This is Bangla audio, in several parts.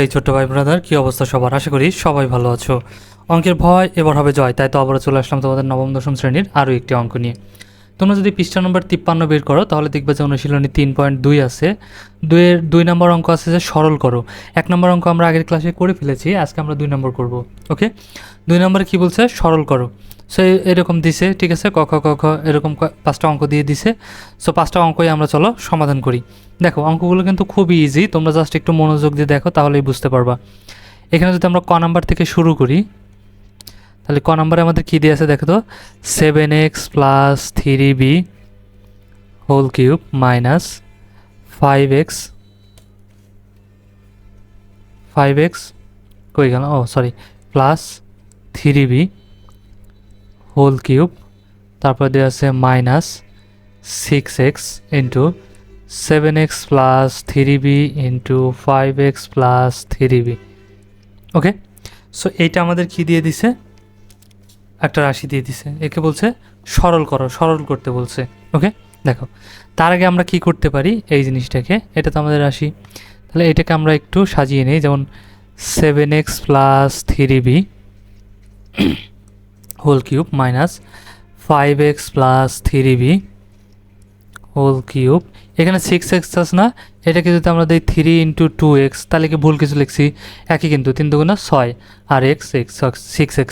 এই ছোট্ট ভাই ব্রাদার, কি অবস্থা সবার? আশা করি সবাই ভালো আছো। অঙ্কের ভয় এবার হবে জয়, তাই তো আবারও চলে আসলাম তোমাদের নবম দশম শ্রেণীর আরও একটি অঙ্ক নিয়ে। তোমরা যদি পৃষ্ঠা নম্বর 53 বের করো তাহলে দেখবে যে অনুশীলনী 3.2 আছে। দুই নম্বর অঙ্ক আছে যে সরল করো। 1 নম্বর অঙ্ক আমরা আগের ক্লাসে করে ফেলেছি, আজকে আমরা 2 নম্বর করব। ওকে, 2 নম্বরে কী বলছে? সরল করো। সো এরকম দিছে, ঠিক আছে, ক খ ক খ এরকম 5টা অঙ্ক দিয়ে দিছে। সো 5টা অঙ্কই আমরা চলো সমাধান করি। দেখো অঙ্কগুলো কিন্তু খুবই ইজি, তোমরা জাস্ট একটু মনোযোগ দিয়ে দেখো তাহলেই বুঝতে পারবা। এখানে যদি আমরা ক নাম্বার থেকে শুরু করি তাহলে ক নাম্বারে আমাদের কী দিয়ে আছে দেখো তো, 7x plus 3b whole cube minus 5x কই গেল, ও sorry, plus 3b whole cube, তারপর দেওয়া আছে minus 6x into 7x plus 3b into 5x plus 3b। Okay, so এইটা আমাদের কি দিয়ে দিছে? একটা রাশি দিয়ে দিছে, একে বলছে সরল করো, সরল করতে বলছে। ওকে, দেখো তার আগে আমরা কি করতে পারি এই জিনিসটাকে, এটা তো আমাদের রাশি, তাহলে এটাকে আমরা একটু সাজিয়ে নিই। যেমন 7x plus 3b whole cube minus 5x plus 3b whole cube. এখানে 6x আছে না, এটাকে যদি আমরা দিই 3 ইন্টু 2x, তাহলে কি ভুল কিছু লিখছি? একই কিন্তু, 3 দুগুণা 6 আর x 6x,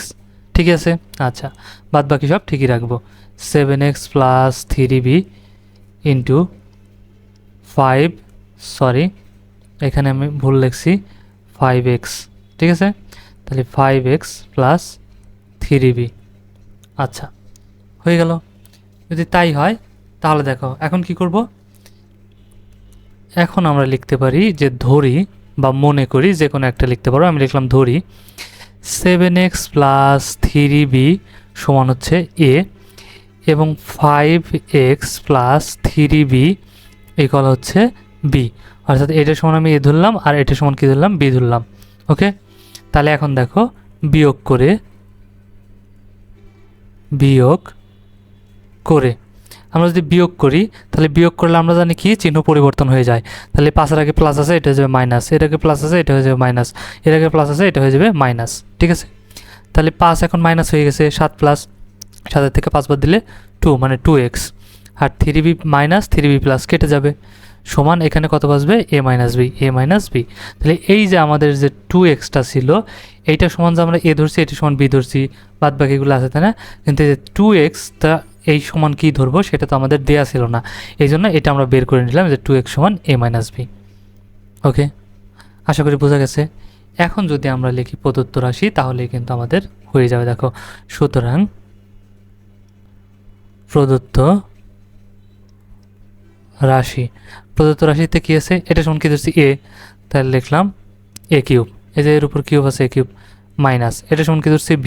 ঠিক আছে। আচ্ছা, বাদ বাকি সব ঠিকই রাখবো। 7x plus 3b into 5, sorry এখানে আমি ভুল লিখছি, 5x, ঠিক আছে। তাহলে 5x প্লাস 3b। আচ্ছা, হয়ে গেল। যদি তাই হয় তাহলে দেখো এখন কি করব, এখন আমরা লিখতে পারি যে ধরি বা মনে করি, যে কোনো একটা লিখতে পারো। আমি লিখলাম ধরি 7x প্লাস 3b সমান হচ্ছে a এবং 5x প্লাস 3b ইকুয়াল হচ্ছে b, অর্থাৎ এটার সমান আমি a ধরলাম আর এটার সমান কি ধরলাম? b ধরলাম। ওকে, তাহলে এখন দেখো বিয়োগ করে আমরা যদি বিয়োগ করি তাহলে বিয়োগ করলে আমরা জানি কি চিহ্ন পরিবর্তন হয়ে যায়। তাহলে 5-এর আগে প্লাস আছে, এটা হয়ে যাবে মাইনাস, এটাকে প্লাস আছে, এটা হয়ে যাবে মাইনাস, এর আগে প্লাস আছে, এটা হয়ে যাবে মাইনাস, ঠিক আছে। তাহলে 5 এখন মাইনাস হয়ে গেছে, 7 প্লাস 7-এর থেকে 5 বাদ দিলে 2 মানে 2x, আর 3b মাইনাস 3b প্লাস কেটে যাবে, সমান এখানে কত বাসবে? a minus b. তাহলে এই যে আমাদের যে 2xটা ছিল এইটা সমান যে আমরা a ধরছি, এটা সমান b ধরছি, বাদ বাকিগুলো আছে তাই না, কিন্তু এই যে 2xটা এই সমান কি ধরবো সেটা তো আমাদের দেয়া ছিল না, এই জন্য এটা আমরা বের করে নিলাম যে 2x সমান a মাইনাস বি। ওকে, আশা করি বোঝা গেছে। এখন যদি আমরা লিখি প্রদত্ত রাশি তাহলে কিন্তু আমাদের হয়ে যাবে। দেখো, সুতরাং প্রদত্ত রাশিতে কি আছে? এটা সমান কি ধরছি? a, তাহলে লিখলাম a কিউব, এই যে এর উপর কিউব আছে a কিউব, মাইনাস এটা সমান কি ধরছি? b,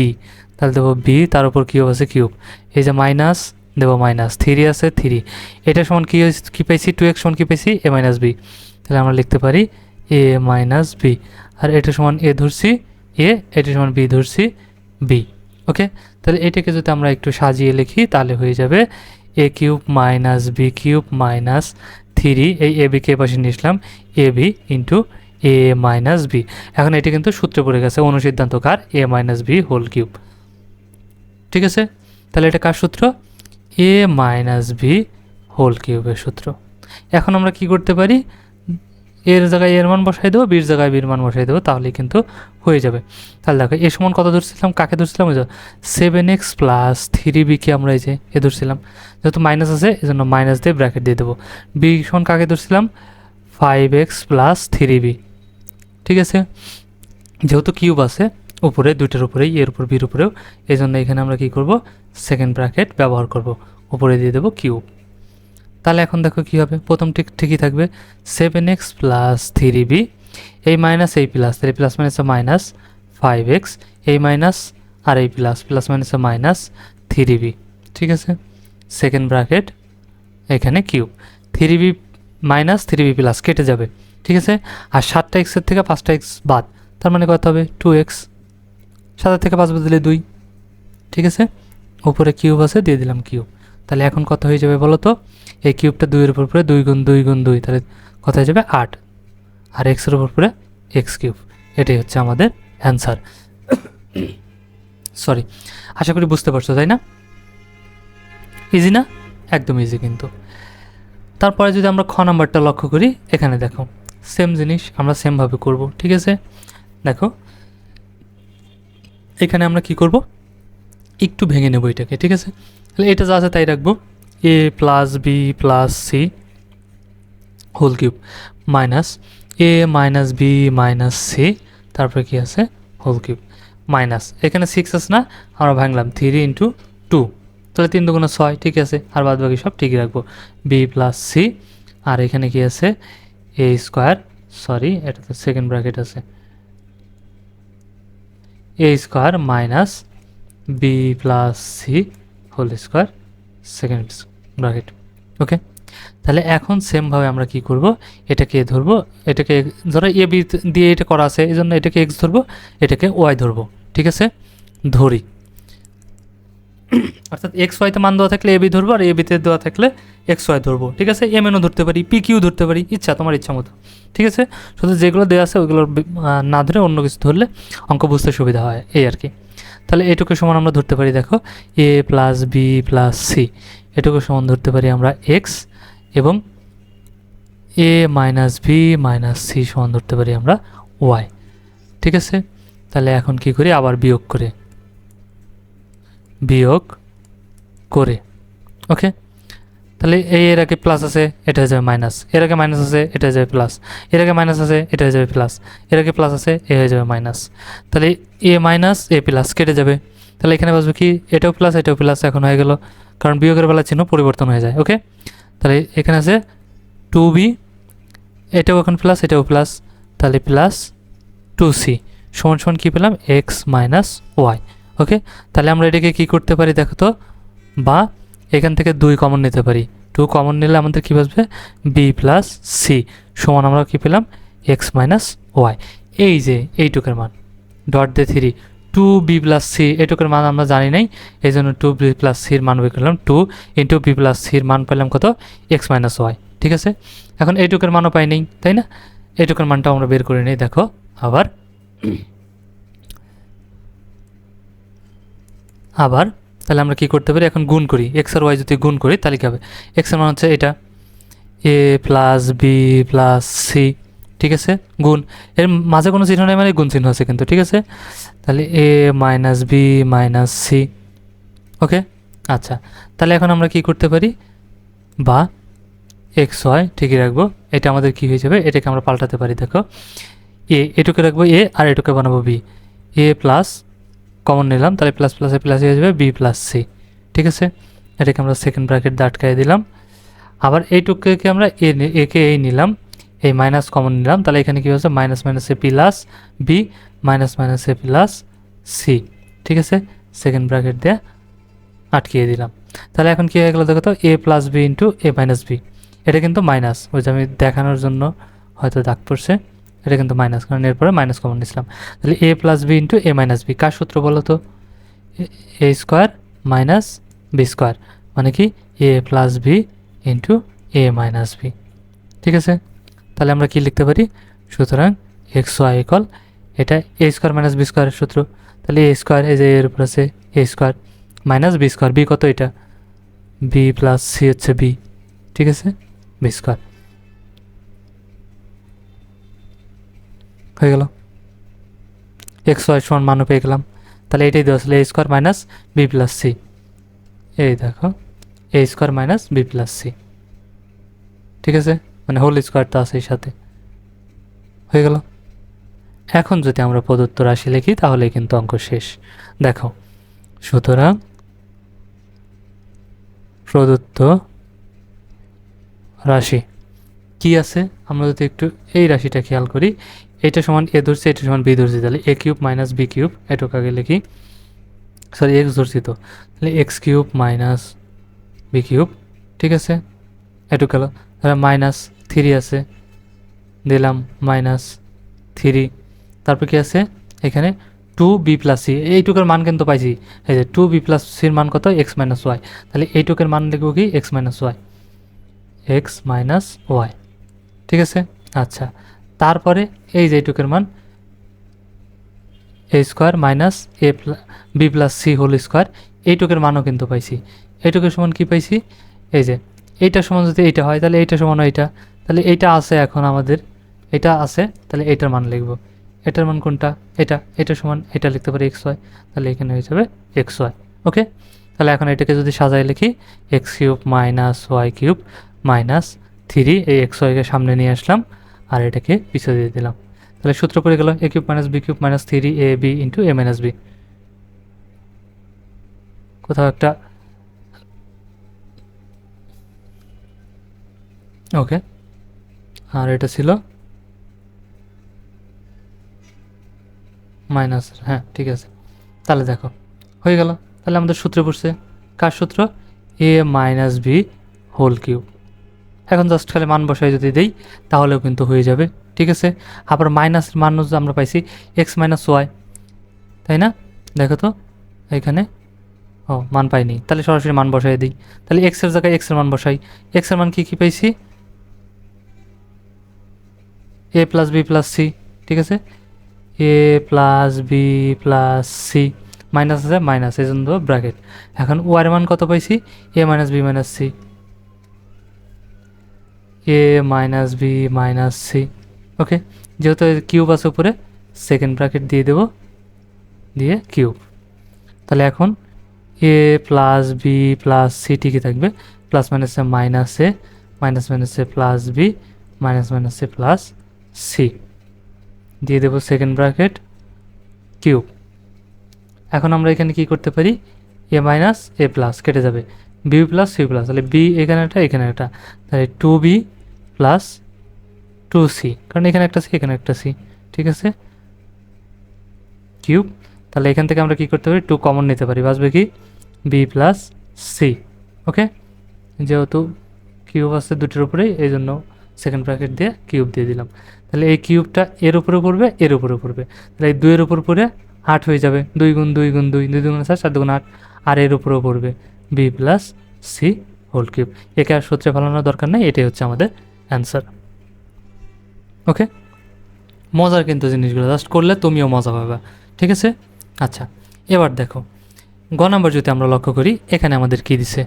তাহলে দেবো b, তার উপর কিউব আছে কিউব, এই যে মাইনাস দেবো মাইনাস, 3 আছে 3, এটা সমান কি পাইছি? 2x সমান কি পাইছি? a মাইনাস বি, তাহলে আমরা লিখতে পারি a মাইনাস বি, আর এটা সমান a ধরছি a, এটা সমান b ধরছি b। ওকে, তাহলে এটাকে যদি আমরা একটু সাজিয়ে লিখি তাহলে হয়ে যাবে a cube minus B cube minus 3, এই এ বিকে পাশে নিয়ে আসলাম, A B into A minus B. এখন এটি কিন্তু সূত্রে পড়ে গেছে, অনুসিদ্ধান্ত কার? A minus B whole cube, ঠিক আছে। তাহলে এটা কার সূত্র? এ মাইনাস বি হোল কিউবের সূত্র। এখন আমরা কি করতে পারি? এর জায়গায় এর মান বসাই দেবো, বির জায়গায় বির মান বসাই দেবো, তাহলেই কিন্তু হয়ে যাবে। তাহলে দেখো এ সমান কত ধরছিলাম? কাকে ধরছিলাম? ওই যে 7x প্লাস 3bকে আমরা এই যে এ ধরছিলাম, যেহেতু মাইনাস আছে এই জন্য মাইনাস দিয়ে ব্র্যাকেট দিয়ে দেবো। বি সমান কাকে ধরছিলাম? 5x প্লাস 3b, ঠিক আছে। যেহেতু কিউব আছে উপরে, দুইটার উপরেই, এর উপর বির উপরেও, এই জন্য এখানে আমরা কি করব? সেকেন্ড ব্র্যাকেট ব্যবহার করব, উপরে দিয়ে দেবো কিউব। তাহলে এখন দেখো কি হবে, প্রথম ঠিকই থাকবে, 7x প্লাস 3b, এই মাইনাস এই প্লাস, তাহলে প্লাস মাইনাসে মাইনাস 5x, এই মাইনাস আর এই প্লাস, প্লাস মাইনাসে মাইনাস 3b, ঠিক আছে। সেকেন্ড ব্র্যাকেট এখানে cube, 3b minus 3b plus কেটে যাবে, ঠিক আছে। আর 7টা এক্সের থেকে 5টা এক্স বাদ, তার মানে কত হবে? 2x, 7 থেকে 5 বাদ দিলে 2, ঠিক আছে। উপরে কিউব আছে, দিয়ে দিলাম কিউব। তাহলে এখন কত হয়ে যাবে বলো তো? এই কিউবটা 2-এর উপর পরে 2 গুণ 2 গুণ 2, তাহলে কত হয়ে যাবে? 8, আর এক্সের উপর পরে এক্স কিউব। এটাই হচ্ছে আমাদের অ্যান্সার। সরি, আশা করি বুঝতে পারছো, তাই না? ইজি না? একদম ইজি কিন্তু। তারপরে যদি আমরা খ নাম্বারটা লক্ষ্য করি, এখানে দেখো সেম জিনিস আমরা সেমভাবে করব, ঠিক আছে? দেখো এখানে আমরা কি করব, একটু ভেঙে নেব এটাকে, ঠিক আছে? তাহলে এটা যা আছে তাই রাখবো, a plus b plus c whole cube minus a minus b minus c, তারপরে কি আছে হোল কিউব মাইনাস, এখানে 6 আছে না, আমরা ভাঙলাম 3 ইন্টু 2, তাহলে 3 দুগুণে 6, ঠিক আছে? আর বাদ বাকি সব ঠিকই রাখবো, বি প্লাস সি, আর এখানে কি আছে এ স্কোয়ার, সরি এটা তো সেকেন্ড ব্র্যাকেট আছে, a square minus b plus c whole square second bracket. Okay, তাহলে এখন সেমভাবে আমরা কি করব, এটাকে ধরবো, এটাকে ধরো এ বি দিয়ে এটা করা আছে, এই জন্য এটাকে এক্স ধরবো, এটাকে ওয়াই ধরবো, ঠিক আছে? ধরি, অর্থাৎ এক্স ওয়াইতে মান দেওয়া থাকলে এ বি ধরবো, আর এ বিতে দেওয়া থাকলে এক্স ওয়াই ধরবো, ঠিক আছে? এম এনও ধরতে পারি, পি কিউ ধরতে পারি, ইচ্ছা তোমার ইচ্ছা মতো, ঠিক আছে? শুধু যেগুলো দেওয়া আছে ওইগুলো না ধরে অন্য কিছু ধরলে অঙ্ক বুঝতে সুবিধা হয়, এই আর কি। তাহলে এটুকু সমান আমরা ধরতে পারি, দেখো এ প্লাস বি প্লাস সি, এটুকু সমান ধরতে পারি আমরা এক্স, এবং এ মাইনাস বি মাইনাস সি সমান ধরতে পারি আমরা ওয়াই, ঠিক আছে? তাহলে এখন কি করি, আবার বিয়োগ করে, ওকে? তাহলে এর আগে প্লাস আছে, এটা হয়ে যাবে মাইনাস, এর আগে মাইনাস আছে, এটা হয়ে যাবে প্লাস, এর আগে মাইনাস আছে, এটা হয়ে যাবে প্লাস, এর আগে প্লাস আছে, এ হয়ে যাবে মাইনাস, তাহলে এ মাইনাস এ প্লাস কেটে যাবে, তাহলে এখানে বাসবে কি, এটাও প্লাস এটাও প্লাস এখন হয়ে গেল, কারণ বিয়োগের বেলা চিহ্ন পরিবর্তন হয়ে যায়, ওকে? তাহলে এখানে আছে 2b, এটাও এখন প্লাস এটাও প্লাস, তাহলে প্লাস 2c সমান সমান কী পেলাম, এক্স মাইনাস ওয়াই, ওকে? তাহলে আমরা এটাকে কী করতে পারি দেখো তো, বা এখান থেকে 2 কমন নিতে পারি, 2 কমন নিলে আমাদের কী বাসবে, বি প্লাস সি সমান আমরা কী পেলাম, এক্স মাইনাস ওয়াই, এই যে এইটুকের মান ডট দিয়ে 3, 2b প্লাস সি, এটুকের মান আমরা জানি নাই, এই জন্য 2b প্লাস সির মান বের করলাম, 2 ইন্টু বি প্লাস সির মান পেলাম কত, এক্স মাইনাস ওয়াই, ঠিক আছে? এখন এইটুকের মানও পাই নেই, তাই না? এইটুকের মানটাও আমরা বের করে নিই, দেখো আবার তাহলে আমরা কি করতে পারি, এখন গুণ করি, এক্স আর ওয়াই যদি গুণ করি তাহলে কী হবে, এক্সের মান হচ্ছে এটা এ প্লাস বি প্লাস সি, ঠিক আছে? গুণ, এর মাঝে কোনো চিহ্ন নেই মানে গুণ চিহ্ন আছে কিন্তু, ঠিক আছে? তাহলে এ মাইনাস বি মাইনাস সি, ওকে? আচ্ছা, তাহলে এখন আমরা কি করতে পারি, বা এক্স ওয়াই ঠিকই রাখবো, এটা আমাদের কি হয়ে যাবে, এটাকে আমরা পাল্টাতে পারি, দেখো এটুকে রাখবো এ, আর এটুকে বানাবো বি, এ প্লাস কমন নিলাম, তাহলে প্লাস প্লাসে প্লাস হয়ে যাবে বি প্লাস সি, ঠিক আছে? এটাকে আমরা সেকেন্ড ব্র্যাকেট দিয়ে আটকাই দিলাম, আবার এইটুকে আমরা একে এই নিলাম, এই মাইনাস কমন নিলাম, তাহলে এখানে কী হচ্ছে, মাইনাস মাইনাস এ প্লাস বি মাইনাস মাইনাস এ প্লাস সি, ঠিক আছে? সেকেন্ড ব্র্যাকেট দিয়ে আটকিয়ে দিলাম, তাহলে এখন কী হয়ে গেলো দেখো তো, এ প্লাস বি ইন্টু এ মাইনাস বি, এটা কিন্তু মাইনাস, ওই যে আমি দেখানোর জন্য হয়তো দাগ পড়ছে, এটা কিন্তু মাইনাস, কারণ এরপরে মাইনাস কমন নিয়েছিলাম, তাহলে a plus b into A minus B, কার সূত্র বলো তো, এ স্কোয়ার মাইনাস বি স্কোয়ার, মানে কি a plus b into A minus B, ঠিক আছে? তাহলে আমরা কি লিখতে পারি, সুতরাং এক্স ওয়াই ইকুয়াল, এটা এ স্কোয়ার মাইনাস বি স্কোয়ারের সূত্র, তাহলে এ স্কোয়ার এই যে এর উপর আছে a square minus b square, b কত এটা, বি প্লাস সি হচ্ছে বি, ঠিক আছে? বি স্কোয়ার হয়ে গেল, এক্স ওয়াই সমান মানও পেয়ে গেলাম, তাহলে এটাই দেওয়া আসলে a square minus b plus c, এই দেখো a square minus b plus c, ঠিক আছে? মানে হোল স্কোয়ার তো আছে এই সাথে, হয়ে গেল। এখন যদি আমরা প্রদত্ত রাশি লিখি তাহলে কিন্তু অঙ্ক শেষ, দেখো সুতরাং প্রদত্ত রাশি কি আছে, আমরা যদি একটু এই রাশিটা খেয়াল করি, এটা সমান এ ধরছি, এটা সমান বি ধরছি, তাহলে a cube minus B cube, এটুকু আগে লিখি, সরি এক্স ধরছি তো, তাহলে x cube minus B cube, ঠিক আছে? এটুকু গেল, তাহলে মাইনাস 3 আছে, দিলাম মাইনাস 3, তারপর কি আছে এখানে 2b প্লাস সি, এইটুকের মান কিন্তু পাইছি, এই যে 2b প্লাস সির মান কত, এক্স মাইনাস ওয়াই, তাহলে এইটুকের মান লিখবো কি, x minus y, x minus y, ঠিক আছে? আচ্ছা, তারপরে এই যে এইটুকের মান a square minus b plus c whole square, এইটুকের মানও কিন্তু পাইছি। এইটুকের সমান কি পাইছি, এই যে এইটা সমান যদি এইটা হয় তাহলে এইটা সমান এইটা, তাহলে এইটা আছে এখন আমাদের, এটা আছে, তাহলে এইটার মান লিখব। এটার মান কোনটা, এটা সমান এটা লিখতে পারি এক্স ওয়াই, তাহলে এখানে হয়ে যাবে এক্স ওয়াই। ওকে, তাহলে এখন এটাকে যদি সাজাই লিখি x cube minus y cube minus 3, এই এক্স ওয়াইকে সামনে নিয়ে আসলাম আর এটাকে পিছিয়ে দিয়ে দিলাম। তাহলে সূত্র পড়ে গেল a cube minus B cube minus 3ab into A minus b. কোথাও একটা ওকে, আর এটা ছিল মাইনাস, হ্যাঁ ঠিক আছে। তাহলে দেখো হয়ে গেল, তাহলে আমাদের সূত্রে পড়ছে কার সূত্র, এ মাইনাস বি হোল কিউব। এখন জাস্ট খালি মান বসায় যদি দেই তাহলেও কিন্তু হয়ে যাবে, ঠিক আছে। আবার মাইনাসের মান আমরা পাইছি এক্স মাইনাস ওয়াই, তাই না? দেখো তো এখানে, ও মান পাইনি, তাহলে সরাসরি মান বসাই দিই। তাহলে এক্সের জায়গায় এক্সের মান বসাই, এক্সের মান কী পাইছি, a plus b plus c, ঠিক আছে, a plus b plus c, minus আছে মাইনাস, এই জন্য ব্র্যাকেট। এখন ওয়ার মান কত পাইছি, a minus b minus c, a minus b minus c. Okay, যেহেতু কিউব আছে উপরে, সেকেন্ড ব্র্যাকেট দিয়ে দেব, দিয়ে কিউব। তাহলে এখন এ প্লাস বি প্লাস সি ঠিকই থাকবে, প্লাস মাইনাসে মাইনাসে, মাইনাস মাইনাসে প্লাস বি, মাইনাস মাইনাসে প্লাস সি, দিয়ে দেবো সেকেন্ড ব্র্যাকেট কিউব। এখন আমরা এখানে কি করতে পারি, এ মাইনাস এ প্লাস কেটে যাবে, বি প্লাস সি প্লাস, তাহলে বি এখানে একটা এখানে একটা, তাহলে 2b প্লাস 2c, কারণ এখানে একটা সি এখানে একটা সি, ঠিক আছে, কিউব। তাহলে এখান থেকে আমরা কি করতে পারি, 2 কমন নিতে পারি, বাঁচবে কি বি প্লাস সি। ওকে, যেহেতু কিউব আছে দুটোর উপরেই, এই জন্য সেকেন্ড ব্র্যাকেট দিয়ে কিউব দিয়ে দিলাম। তাহলে এই কিউবটা এর উপরে পড়বে, এর উপরে পড়বে, তাহলে এই 2 এর উপর পড়ে 8 হয়ে যাবে, 2 গুণ 2 গুণ 2, 2 দুগুণ 4, 4 দুগুণ 8, আর এর উপরেও পড়বে b plus c whole cube. একে আর সূত্রে ফেলানোর দরকার নেই, এটাই হচ্ছে আমাদের অ্যান্সার। ওকে, মজার কিন্তু জিনিসগুলো জাস্ট করলে তুমিও মজা পাবে, ঠিক আছে। আচ্ছা, এবার দেখো গ নাম্বার যদি আমরা লক্ষ্য করি, এখানে আমাদের কি দিছে,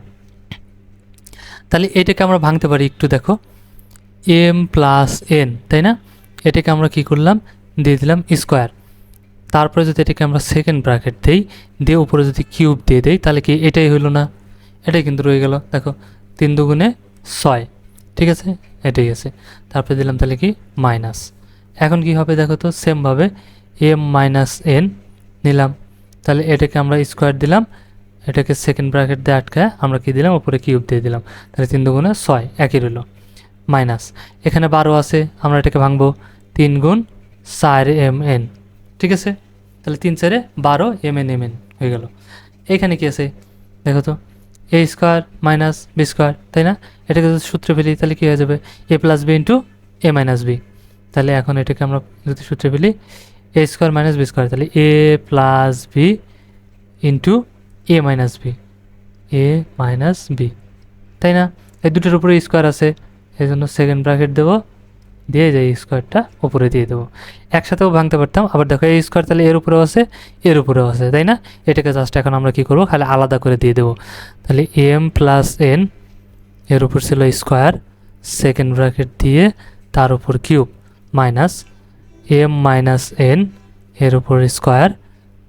তাহলে এটাকে আমরা ভাঙতে পারি একটু, দেখো এম প্লাস এন, তাই না, এটাকে আমরা কি করলাম, দিয়ে দিলাম স্কোয়ার। তারপরে যদি এটাকে আমরা সেকেন্ড ব্র্যাকেট দিই, দিয়ে উপরে যদি কিউব দিয়ে দেই, তাহলে কি এটাই হলো না, এটাই কিন্তু রয়ে গেল। দেখো 3 দুগুণে 6, ঠিক আছে, এটাই আছে। তারপরে দিলাম তাহলে কি মাইনাস। এখন কি হবে দেখো তো, সেমভাবে এম মাইনাস এন নিলাম, তাহলে এটাকে আমরা স্কোয়ার দিলাম, এটাকে সেকেন্ড ব্র্যাকেট দিয়ে আটকায় আমরা কি দিলাম, উপরে কিউব দিয়ে দিলাম, তাহলে 3 দুগুণে 6 একই রইল, মাইনাস। এখানে 12 আছে, আমরা এটাকে ভাঙবো 3 গুণ 4 এম এন, ঠিক আছে, তাহলে 3 4 12 এম এন হয়ে গেল। এখানে কি আছে দেখো তো, এ স্কোয়ার মাইনাস বি স্কোয়ার, তাই না, এটাকে যদি সূত্রে ফেলি তাহলে কী হয়ে যাবে, এ প্লাস বি ইন্টু এ মাইনাস বি। তাহলে এখন এটাকে আমরা যদি সূত্রে ফেলি, a square minus b square, তাহলে a plus b into A minus b, A minus B, তাই না, এই দুটোর উপরে স্কোয়ার আছে, এই জন্য সেকেন্ড ব্র্যাকেট দেবো, দিয়ে যাই স্কোয়ারটা উপরে দিয়ে দেবো। একসাথেও ভাঙতে পারতাম, আবার দেখো এই স্কোয়ার তাহলে এর উপরেও আছে এর উপরেও আছে, তাই না, এটাকে জাস্ট এখন আমরা কী করবো, খালি আলাদা করে দিয়ে দেবো। তাহলে এম প্লাস এন, এর উপর ছিল স্কোয়ার, সেকেন্ড ব্র্যাকেট দিয়ে তার উপর cube, minus m minus n, এর উপর স্কোয়ার,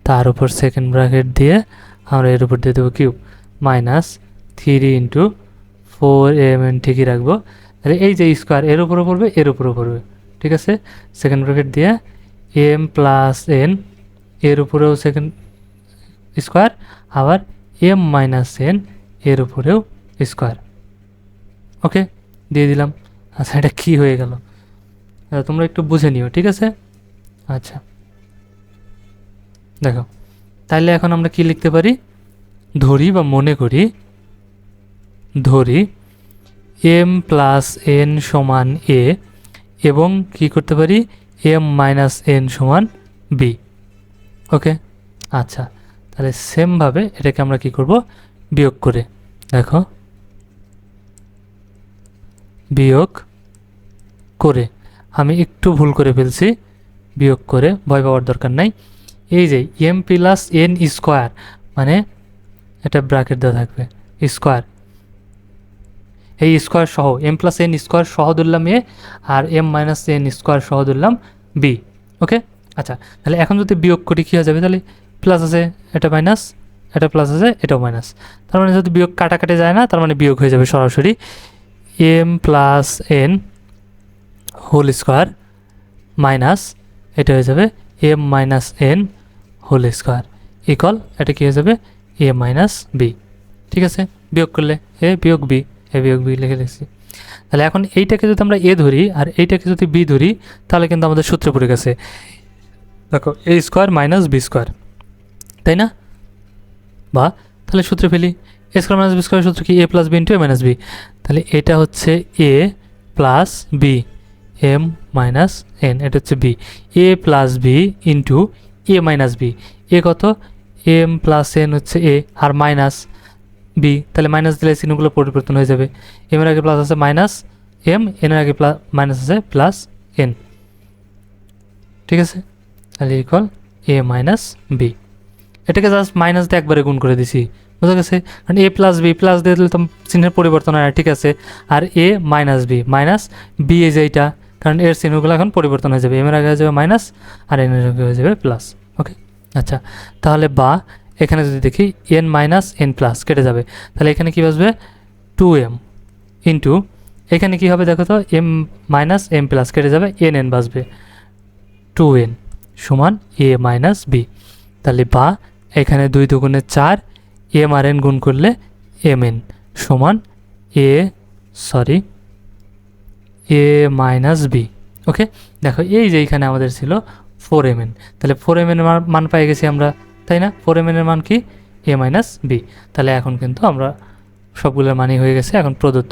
তার উপর সেকেন্ড ব্র্যাকেট দিয়ে আমরা এর উপর দিয়ে দেবো cube, minus 3 into 4 m n ঠিকই রাখবো। তাহলে এই যে স্কোয়ার এর উপরে পড়বে এর উপরে পড়বে, ঠিক আছে, সেকেন্ড ব্র্যাকেট দিয়ে এম প্লাস এন, এর উপরেও সেকেন্ড স্কোয়ার, আবার এম মাইনাস এন, এর উপরেও স্কোয়ার। ওকে, দিয়ে দিলাম। আচ্ছা, এটা কী হয়ে গেল তোমরা একটু বুঝে নিও, ঠিক আছে। আচ্ছা দেখো, তাহলে এখন আমরা কি লিখতে পারি, ধরি বা মনে করি, ধরি এম প্লাস এন সমান এ, এবং কি করতে পারি, এম মাইনাস এন সমান বি। ওকে, আচ্ছা, তাহলে সেমভাবে এটাকে আমরা কি করব, বিয়োগ করে, দেখো বিয়োগ করে আমি একটু ভুল করে ফেলছি, বিয়োগ করে ভয় পাওয়ার দরকার নাই। এই যে এম প্লাস এন স্কোয়ার, মানে এটা ব্র্যাকেট দেওয়া থাকবে স্কোয়ার, এই স্কোয়ার সহ এম প্লাস এন স্কোয়ার সহ ধরলাম এ, আর এম মাইনাস এন স্কোয়ার সহ ধরলাম বি। ওকে, আচ্ছা তাহলে এখন যদি বিয়োগ করি কী হয়ে যাবে, তাহলে প্লাস আছে এটা মাইনাস, এটা প্লাস আছে এটাও মাইনাস, তার মানে যদি বিয়োগ কাটাকাটি যায় না, তার মানে বিয়োগ হয়ে যাবে সরাসরি m plus n whole square minus এটা হয়ে যাবে m minus n whole square equal এটা কী হয়ে যাবে এ মাইনাস বি। ঠিক আছে, বিয়োগ করলে এ বিয়োগ বি, এ বিয়োগ বি লিখে দিচ্ছি। তাহলে এখন এইটাকে যদি আমরা এ ধরি আর এইটাকে যদি বি ধরি, তাহলে কিন্তু আমাদের সূত্রে পড়ে গেছে, দেখো a square minus b square, তাই না? বা তাহলে সূত্রে ফেলি, a square minus b square সূত্র কি a plus b into A minus b. তাহলে এটা হচ্ছে a plus b m minus n, এটা হচ্ছে b, a plus b into A minus b. A কত, এম প্লাস এন হচ্ছে এ আর মাইনাস বি, তাহলে মাইনাস দিলে চিহ্নগুলো পরিবর্তন হয়ে যাবে, এম এর আগে প্লাস আছে মাইনাস এম, এন এর আগে মাইনাস আছে প্লাস এন। ঠিক আছে, তাহলে ইকুয়াল এ মাইনাস বি। এটাকে জাস্ট মাইনাস দিয়ে একবারে গুণ করে দিছি, বুঝা গেছে? কারণ এ প্লাস বি প্লাস দিয়ে দিলে তো চিহ্নের পরিবর্তন হয়, ঠিক আছে। আর এ মাইনাস বি মাইনাস বি এই যে এইটা, কারণ এর চিহ্নগুলো এখন পরিবর্তন হয়ে যাবে, এম এর আগে হয়ে যাবে মাইনাস আর এন এর আগে হয়ে যাবে প্লাস। ওকে, আচ্ছা তাহলে বা এখানে যদি দেখি এন মাইনাস এন প্লাস কেটে যাবে, তাহলে এখানে কী বাসবে 2m ইন্টু এখানে কী হবে দেখো তো, এম মাইনাস এম প্লাস কেটে যাবে, এন এন বাসবে 2n সমান এ মাইনাস বি। তাহলে বা এখানে 2 দুগুণে 4, এম আর এন গুণ করলে এম এন সমান এ মাইনাস বি। ওকে, দেখো এই যে এইখানে আমাদের ছিল 4mn, তাহলে 4mn এর মান পেয়ে গেছি আমরা, তাই না? 4mn এর মান কি এ মাইনাস বি। তাহলে এখন কিন্তু আমরা সবগুলোর মানই হয়ে গেছে। এখন প্রদত্ত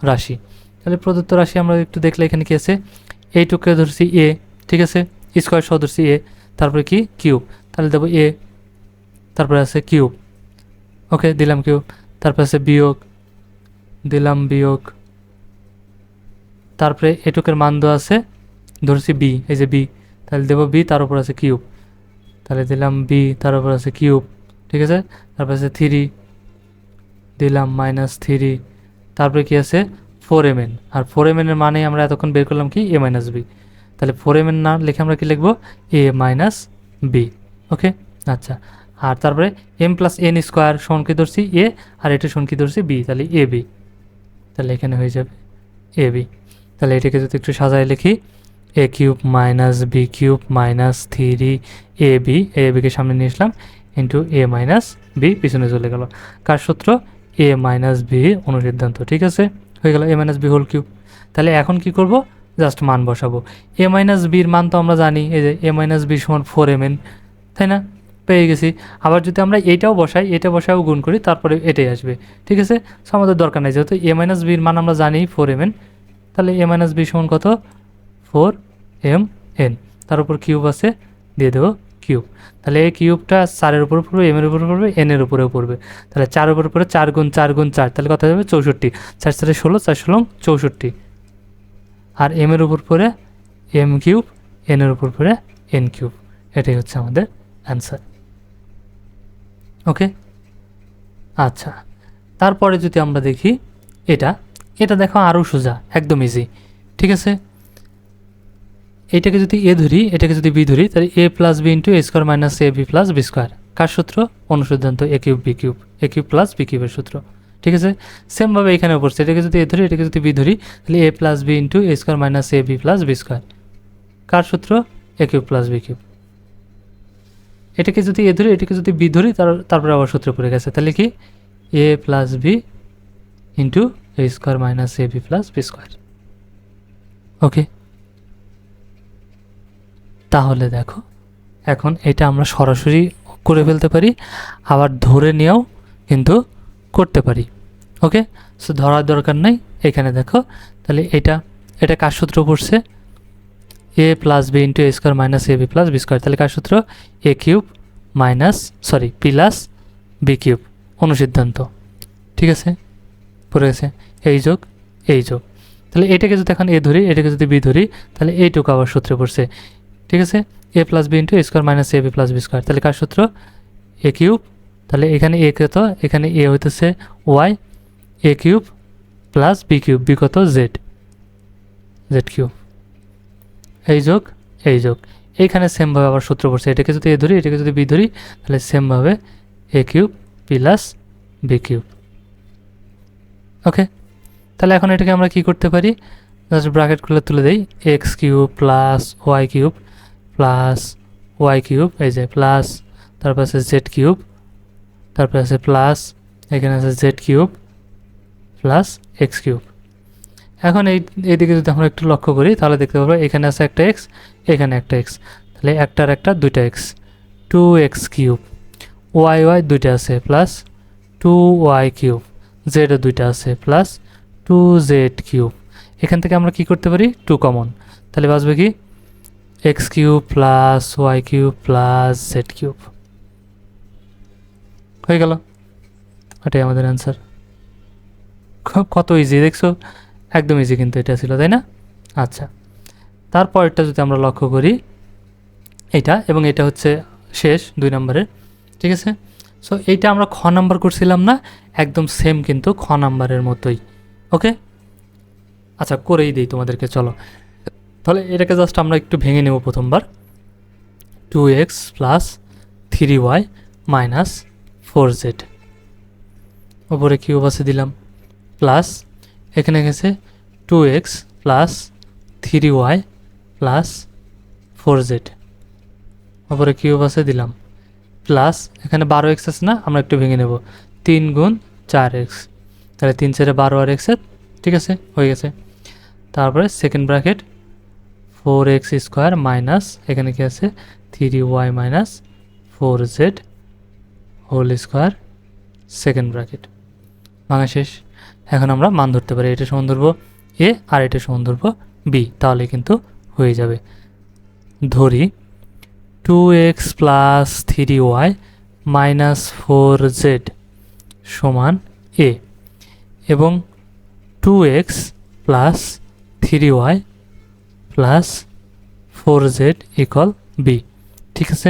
রাশি, তাহলে প্রদত্ত রাশি আমরা একটু দেখলে এখানে কি আছে, এইটুকে ধরছি এ, ঠিক আছে, স্কোয়ার সহ ধরছি এ, তারপরে কি কিউব, তাহলে দেবো এ, তারপরে আছে কিউব, ওকে দিলাম কিউব, তারপরে আছে বিয়োগ, দিলাম বিয়োগ, তারপরে এটুকের মান দেওয়া আছে ধরছি বি, এই যে বি, তাহলে দেবো বি, তার উপর আছে কিউব, তাহলে দিলাম বি, তার উপর আছে কিউব, ঠিক আছে। তারপরে আছে 3, দিলাম মাইনাস 3, তারপরে কি আছে 4mn, আর 4mn এর মানে আমরা এতক্ষণ বের করলাম কি এ মাইনাস বি, তাহলে 4mn না লিখে আমরা কি লিখবো এ মাইনাস বি। ওকে, আচ্ছা, আর তারপরে এম প্লাস এন স্কোয়ার সমান কি ধরছি এ, আর এটা সমান কি ধরছি বি, তাহলে এ বি, তাহলে এখানে হয়ে যাবে এ বি। তাহলে এটাকে যদি একটু সাজায় লিখি, a cube minus B cube minus 3 a b, a বিকে সামনে নিয়ে আসলাম, ইন্টু এ মাইনাস বি পিছনে চলে গেল, কার সূত্র এ মাইনাস বি অনুসিদ্ধান্ত। ঠিক আছে, হয়ে গেল এ মাইনাস বি হোল কিউব। তাহলে এখন কি করব, জাস্ট মান বসাবো। এ মাইনাস বির মান তো আমরা জানি, এই যে এ মাইনাস বি সমান 4mn, তাই না? পেয়ে গেছি। আবার যদি আমরা এইটাও বসাই, এটা বসাও গুণ করি, তারপরে এটাই আসবে, ঠিক আছে। সো আমাদের দরকার নেই, যেহেতু এ মাইনাস বির মান আমরা জানি 4mn, তাহলে এ মাইনাস বি সমান কত 4mn, তার উপর কিউব আছে, দিয়ে দেবো কিউব। তাহলে এই কিউবটা 4-এর উপরে পড়বে, এম এর উপরে পড়বে, এন এর উপরেও পড়বে, তাহলে 4-এর উপরে পড়ে 4 গুণ 4 গুণ 4, তাহলে কত যাবে 64, 4 4 16, 4 16 64, আর এম এর উপর পড়ে এম কিউব, এন এর উপর পড়ে এন কিউব। এটাই হচ্ছে আমাদের অ্যান্সার। ওকে, আচ্ছা তারপরে যদি আমরা দেখি এটা দেখো আরও সোজা, একদম ইজি, ঠিক আছে। এইটাকে যদি এ ধরি, এটাকে যদি বি ধরি, তাহলে a plus b into a square minus a b plus b square, কার সূত্র অনুসিদ্ধান্ত এ কিউব বি কিউব, এ কিউব প্লাস বি কিউবের সূত্র। ঠিক আছে, সেমভাবে এখানে পড়ছে, এটাকে যদি এ ধরি, এটাকে যদি বি ধরি, তাহলে a plus b into a square minus a b plus b square, কার সূত্র a cube plus b cube. এটাকে যদি এ ধরি, এটাকে যদি বি ধরি, তারপরে আবার সূত্র পড়ে গেছে, তাহলে কি a plus b into a square minus a b plus b square. ওকে, তাহলে দেখো এখন এটা আমরা সরাসরি করে ফেলতে পারি, আবার ধরে নিয়েও কিন্তু করতে পারি। ওকে, সো ধরার দরকার নেই। এখানে দেখো তাহলে এটা কার সূত্র পড়ছে, এ plus b into a square minus a b plus b square, তাহলে কার সূত্র a cube plus b cube অনুসিদ্ধান্ত। ঠিক আছে, পড়ে গেছে এই যোগ এই যোগ। তাহলে এটাকে যদি এখন এ ধরি, এটাকে যদি বি ধরি, তাহলে এইটুকু আবার সূত্রে পড়ছে, ঠিক আছে? A plus b into a square minus a b plus b square. তাহলে কার সূত্র? A cube. তাহলে এখানে এ কত? এখানে এ হইতেছে y, a cube plus b cube, b কত? Z, z cube. এই যোগ এই যোগ। এইখানে সেমভাবে আবার সূত্র পড়ছে, এটাকে যদি এ ধরি, এটাকে যদি বি ধরি, তাহলে সেমভাবে এ কিউব প্লাস বি কিউব। ওকে, তাহলে এখন এটাকে আমরা কি করতে পারি? জাস্ট ব্র্যাকেট খুলে তুলে দেই, x cube plus y cube plus y cube, এই যে প্লাস, তারপর আছে জেড কিউব, তারপর আছে প্লাস, এখানে আছে Z cube plus x cube. এখন এইদিকে যদি আমরা একটু লক্ষ্য করি, তাহলে দেখতে পাবো এখানে আছে একটা এক্স, এখানে একটা এক্স, তাহলে একটার একটা দুইটা x, two x cube, y y দুইটা আছে প্লাস টু ওয়াই কিউব, জেডও দুইটা আছে প্লাস টু জেড কিউব। এখান থেকে আমরা কি করতে পারি? টু কমন, তাহলে বাঁচবে কি? X cube plus y cube plus z cube. হয়ে গেল, এটাই আমাদের অ্যান্সার। কত ইজি দেখছো, একদম ইজি কিন্তু এটা ছিল, তাই না? আচ্ছা, তারপরটা যদি আমরা লক্ষ্য করি, এটা এবং এটা হচ্ছে শেষ 2 নম্বরের, ঠিক আছে? সো এইটা আমরা খ নাম্বার করছিলাম না, একদম সেম কিন্তু খ নাম্বারের মতোই। ওকে, আচ্ছা করেই দিই তোমাদেরকে, চলো তাহলে এটাকে জাস্ট আমরা একটু ভেঙে নেব প্রথমবার। 2x plus 3y minus 4z, ওপরে কিউব আছে দিলাম, প্লাস এখানে গেছে 2x plus 3y plus 4z, ওপরে কিউব আছে দিলাম, প্লাস এখানে 12x আছে না, আমরা একটু ভেঙে নেব, 3 গুণ 4x, তাহলে 3 4 12 আর x, ঠিক আছে, হয়ে গেছে। তারপরে second bracket 4x square minus এখানে কি আছে 3y minus 4z whole square, second bracket, ভাঙা শেষ। এখন আমরা মান ধরতে পারি, এটা সমান ধরবো এ আর এটা সমান ধরবো বি, তাহলে কিন্তু হয়ে যাবে। ধরি 2x plus 3y minus 4z সমান এ, এবং 2x plus 3y plus 4z equal B, ঠিক আছে?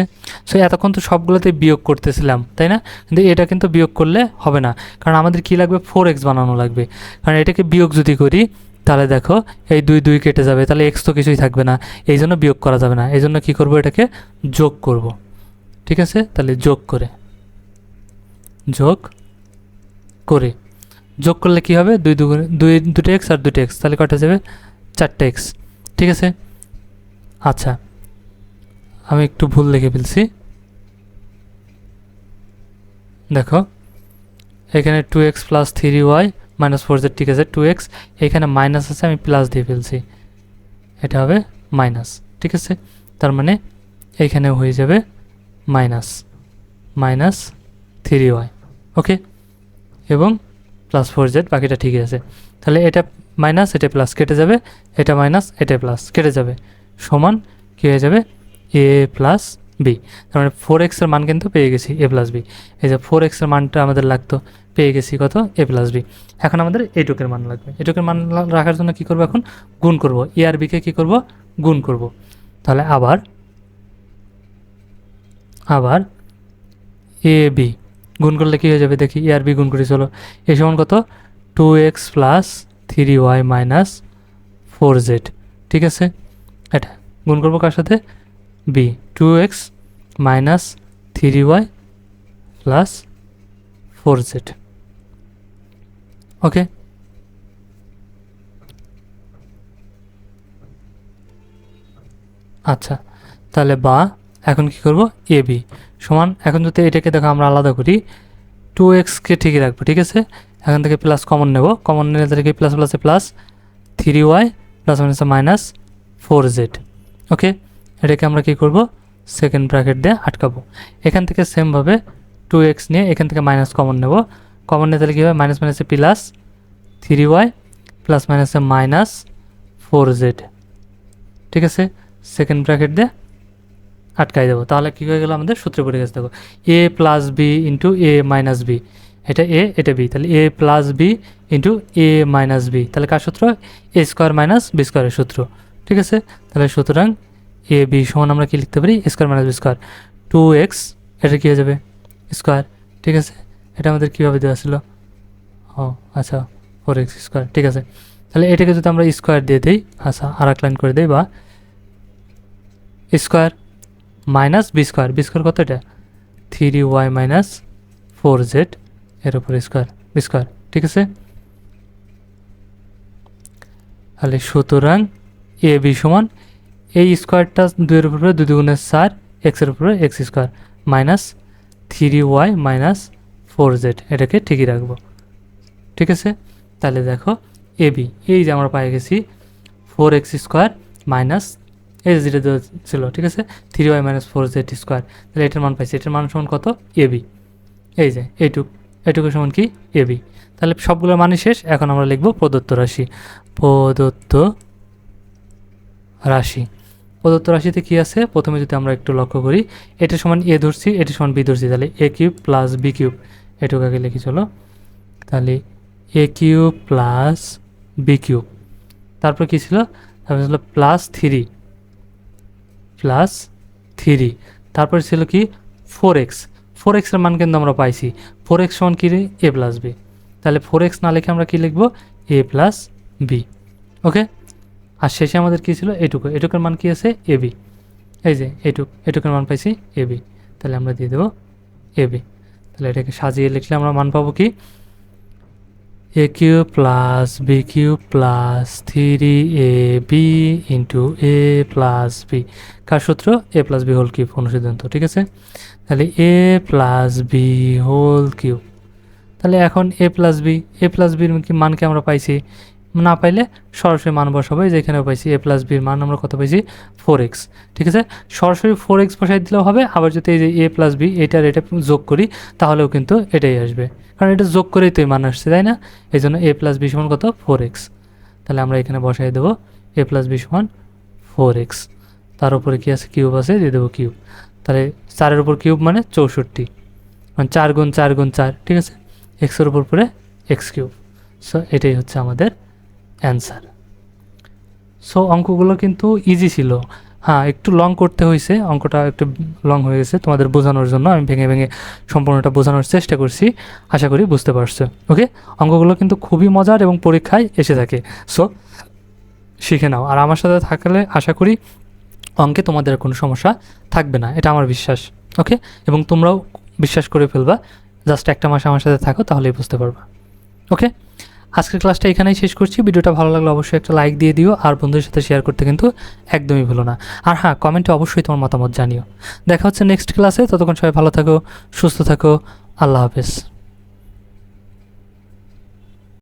সো এতক্ষণ তো সবগুলোতে বিয়োগ করতেছিলাম, তাই না? কিন্তু এটা কিন্তু বিয়োগ করলে হবে না, কারণ আমাদের কি লাগবে? 4x বানানো লাগবে, কারণ এটাকে বিয়োগ যদি করি তাহলে দেখো এই 2 2 কেটে যাবে, তাহলে x তো কিছুই থাকবে না, এই জন্য বিয়োগ করা যাবে না, এই জন্য কী করবো? এটাকে যোগ করব, ঠিক আছে? তাহলে যোগ করে যোগ করলে কি হবে? 2 দুটো এক্স আর 2টা এক্স, তাহলে কটা যাবে? 4টা এক্স, ঠিক আছে? আচ্ছা, আমি একটু ভুল লিখে ফেলছি, দেখো এখানে 2x plus 3y minus 4z, ঠিক আছে? 2x এখানে মাইনাস আছে, আমি প্লাস দিয়ে ফেলছি, এটা হবে মাইনাস, ঠিক আছে? তার মানে এইখানে হয়ে যাবে মাইনাস 3y, ওকে, এবং প্লাস 4z, বাকিটা ঠিকই আছে। তাহলে এটা মাইনাস, এটা প্লাস কেটে যাবে, এটা মাইনাস, এটা প্লাস কেটে যাবে, সমান কী হয়ে যাবে? এ প্লাস বি। তার মানে 4x এর মান কিন্তু পেয়ে গেছি, এ প্লাস বি। এই যে 4x এর মানটা আমাদের লাগতো, পেয়ে গেছি কত? এ প্লাস বি। এখন আমাদের এটুকের মান লাগবে, এটুকের মান রাখার জন্য কী করবো? এখন গুণ করব, এ আর বিকে কী করব? গুণ করব। তাহলে আবার এ বি গুণ করলে কী হয়ে যাবে? দেখি, এ আর বি গুণ করি, চলো। এ সমান কত? 2x plus 3y minus 4z, ঠিক আছে? এটা গুণ করবো কার সাথে? B, 2x minus 3y plus 4z, okay. আচ্ছা, তাহলে বা এখন কি করব? এ বি সমান, এখন যদি এটাকে দেখো আমরা আলাদা করি, 2xকে ঠিকই রাখবো, ঠিক আছে? এখান থেকে প্লাস কমন নেব, কমন নিলে তাদেরকে প্লাস প্লাসে প্লাস 3y প্লাস মাইনাসে মাইনাস 4z, ওকে। এটাকে আমরা কি করব? সেকেন্ড ব্র্যাকেট দিয়ে আটকাবো। এখান থেকে সেমভাবে 2x নিয়ে এখান থেকে মাইনাস কমন নেব, কমন নিয়ে তাহলে কী হবে? মাইনাস মাইনাসে প্লাস 3y প্লাস মাইনাসে মাইনাস 4z, ঠিক আছে? সেকেন্ড ব্র্যাকেট দিয়ে আটকাই দেবো, তাহলে কী হয়ে গেল? আমাদের সূত্রে পড়ে গেছে, দেখো, এ প্লাস বি ইন্টু এ মাইনাস বি, এটা এ এটা বি, তাহলে a plus b into A minus b, তাহলে কার সূত্র? এ স্কোয়ার মাইনাস বি স্কোয়ারের সূত্র। ঠিক আছে, তাহলে সুতরাং এ বি সমান আমরা কি লিখতে পারি? A square minus b square, 2x এটা কী হয়ে যাবে? স্কোয়ার। ঠিক আছে, এটা আমাদের কীভাবে দেওয়া ছিল? ও আচ্ছা, 4x স্কোয়ার। ঠিক আছে, তাহলে এটাকে যদি আমরা স্কোয়ার দিয়ে দিই, আচ্ছা আর এক লাইন করে দিই, বা square minus b square, b square কত? এটা 3y মাইনাস 4z এর উপর স্কোয়ার, বি স্কোয়ার। ঠিক আছে, তাহলে সুতরাং এ বি সমান এই স্কোয়ারটা 2-এর উপরে 2 দুগুণে 4, এক্সের উপরে x square minus 3y minus 4z, এটাকে ঠিকই রাখবো। ঠিক আছে, তাহলে দেখো এ বি, এই যে আমরা পাই গেছি 4x স্কোয়ার মাইনাস এই যে যেটা দেওয়া ছিল, ঠিক আছে, 3y মাইনাস 4z স্কোয়ার, তাহলে এটার মান পাইছি। এটার মান সমান কত? A B. এই যে এইটুকু সমান কি? A B. তাহলে সবগুলোর মানই শেষ। এখন আমরা লিখব প্রদত্ত রাশি। প্রদত্ত রাশি, প্রদত্ত রাশিতে কি আছে? প্রথমে যদি আমরা একটু লক্ষ্য করি, এটা সমান এ ধরছি, এটা সমান বি ধরছি, তাহলে a cube plus b cube, এটুকু আগে লিখি চলো। তাহলে a cube plus b cube, তারপর কী ছিল? তারপর ছিল প্লাস থ্রি, তারপর ছিল কি? 4x, 4xের মান কিন্তু আমরা পাইছি। 4x সমান কি রে? এ প্লাস বি। তাহলে 4x না লিখে আমরা কি লিখবো? এ প্লাস বি। ওকে, আর শেষে আমাদের কী ছিল? এটুকুর মান কি আছে? A B. এই যে এটুকুর মান পাইছি এ বি, তাহলে আমরা দিয়ে দেবো এ বি। তাহলে এটাকে সাজিয়ে লিখলে আমরা মান পাবো কি? A cube plus b cube plus 3ab into a plus b, কার সূত্র? A plus b whole cube অনুসিদ্ধান্ত। ঠিক আছে, তাহলে a plus b whole cube. তাহলে এখন এ প্লাস বির মানকে আমরা পাইছি, না পাইলে সরাসরি মান বসাবো। যেখানেও পাইছি এ প্লাস বির মান আমরা কত পাইছি? 4x। ঠিক আছে, সরাসরি 4x বসাই দিলেও হবে, আবার যদি এই যে এ প্লাস বি এটা যোগ করি তাহলেও কিন্তু এটাই আসবে, কারণ এটা যোগ করেই তো এই মান আসছে, তাই না? এই জন্য এ প্লাস বি সমান কত? 4x। তাহলে আমরা এখানে বসাই দেবো এ প্লাস বি সমান 4x, তার উপরে কী আছে? কিউব আছে, দিয়ে দেবো কিউব। তাহলে 4-এর উপর কিউব মানে 64, মানে 4 গুণ 4 গুণ 4। ঠিক আছে, এক্সের উপর পরে এক্স কিউব। সো এটাই হচ্ছে আমাদের অ্যান্সার। সো অঙ্কগুলো কিন্তু ইজি ছিল, হ্যাঁ একটু লং করতে হয়েছে, অঙ্কটা একটু লং হয়ে গেছে তোমাদের বোঝানোর জন্য। আমি ভেঙে ভেঙে সম্পূর্ণটা বোঝানোর চেষ্টা করছি, আশা করি বুঝতে পারছো। ওকে, অঙ্কগুলো কিন্তু খুবই মজার এবং পরীক্ষায় এসে থাকে, সো শিখে নাও। আর আমার সাথে থাকলে আশা করি অঙ্কে তোমাদের কোনো সমস্যা থাকবে না, এটা আমার বিশ্বাস। ওকে, এবং তোমরাও বিশ্বাস করে ফেলবা, জাস্ট একটা মাস আমার সাথে থাকো তাহলেই বুঝতে পারবা। ওকে, আজকের ক্লাসটা এখানেই শেষ করছি। ভিডিওটা ভালো লাগলে অবশ্যই একটা লাইক দিয়ে দিও, আর বন্ধুদের সাথে শেয়ার করতে কিন্তু একদমই ভুলো না। আর হ্যাঁ, কমেন্টে অবশ্যই তোমার মতামত জানিও। দেখা হচ্ছে নেক্সট ক্লাসে, ততক্ষণ সবাই ভালো থাকো, সুস্থ থাকো, আল্লাহ হাফেজ।